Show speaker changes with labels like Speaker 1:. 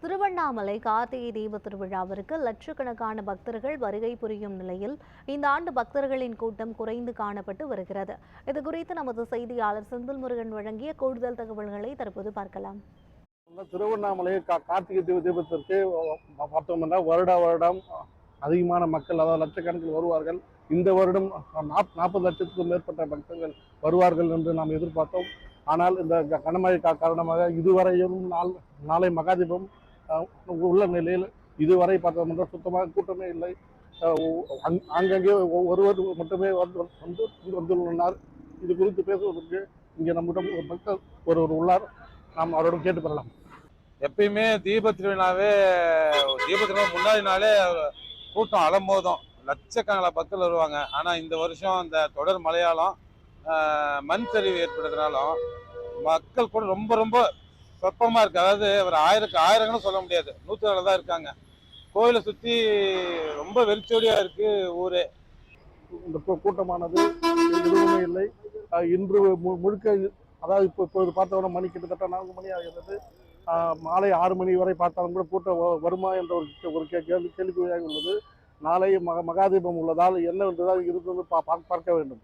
Speaker 1: திருவண்ணாமலை கார்த்திகை தீப திருவிழாவிற்கு லட்சக்கணக்கான பக்தர்கள் வருகை புரியும் நிலையில் இந்த ஆண்டு பக்தர்களின் கூட்டம் குறைந்து காணப்பட்டு வருகிறது. இதுகுறித்து நமது செய்தியாளர் செந்தில் முருகன் வழங்கிய கூடுதல் தகவல்களை தற்போது பார்க்கலாம்.
Speaker 2: திருவண்ணாமலை கார்த்திகை தீபத்திற்கு பார்த்தோம்னா வருடம் அதிகமான மக்கள், அதாவது லட்சக்கணக்கில் வருவார்கள். இந்த வருடம் 40 லட்சத்துக்கும் மேற்பட்ட பக்தர்கள் வருவார்கள் என்று நாம் எதிர்பார்த்தோம். ஆனால் இந்த கனமழை காரணமாக இதுவரையும் நாளை மகாதீபம் உள்ள நிலையில் இதுவரை பார்த்தோம்னா சுத்தமாக கூட்டமே இல்லை. அங்கங்கே ஒருவர் மட்டுமே வந்துள்ளார். இது குறித்து பேசுவதற்கு இங்கே நம்மிடம் ஒரு பக்தர் ஒருவர் உள்ளார். நாம் அவரிடம் கேட்டு பெறலாம்.
Speaker 3: எப்பயுமே தீப திருவிழாவே முன்னாடி நாளே கூட்டம் அலம்போதும் லட்சக்கணக்கில் பக்தர்கள் வருவாங்க. ஆனால் இந்த வருஷம் அந்த தொடர் மழையாலும் மண் சரிவு ஏற்படுறதுனாலும் மக்கள் கூட ரொம்ப ரொம்ப சொற்பமாக இருக்குது. அதாவது ஒரு ஆயிரங்கன்னு சொல்ல முடியாது, 100 தான் இருக்காங்க. கோயிலை சுற்றி ரொம்ப வெறிச்சோடியாக இருக்குது ஊரே.
Speaker 2: இந்த கூட்டமானது எதுவுமே இல்லை. இன்று முழுக்க, அதாவது இப்போது பார்த்தவன மணி கிட்டத்தட்ட 4 மணி ஆகிறது. மாலை 6 மணி வரை பார்த்தாலும் கூட கூட்டம் வருமா என்ற ஒரு கேள்விக்குறியாக உள்ளது. நாளை மகாதீபம் உள்ளதால் என்ன என்றுதான் இருந்து பார்க்க வேண்டும்.